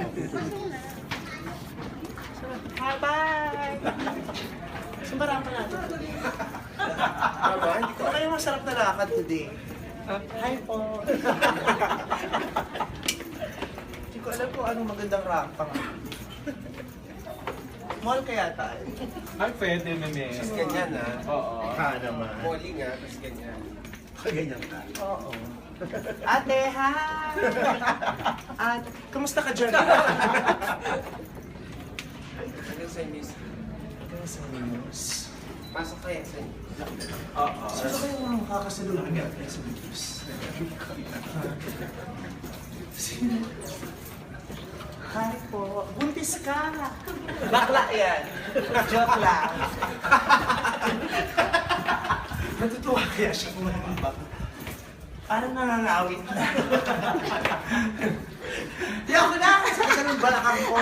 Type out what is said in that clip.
Hi, bye! Saan ba rampa natin today? Tama, hindi ko. Ano yung masarap na lakad today? Hi po! Hindi ko alam kung anong magandang rampa nga. Mall kaya tayo? Ay, pwede, meme. Tapos ganyan ha. Oo. Naman. Molly nga, tapos ganyan. Kaganyan ka? Oo. Ate, hi! Ate, kamusta ka dyan? Hanggang sa news. Hanggang sa news. Pasok kaya sa news. Oo. Sino kayo mga makakasalungan niya sa news? Sino? Hi po. Buntis ka! Bakla yan. Joke lang. Natutuwa kaya siya kung ano ba? Parang nangangawit na. Di ako na! Sa ganun balakang ko.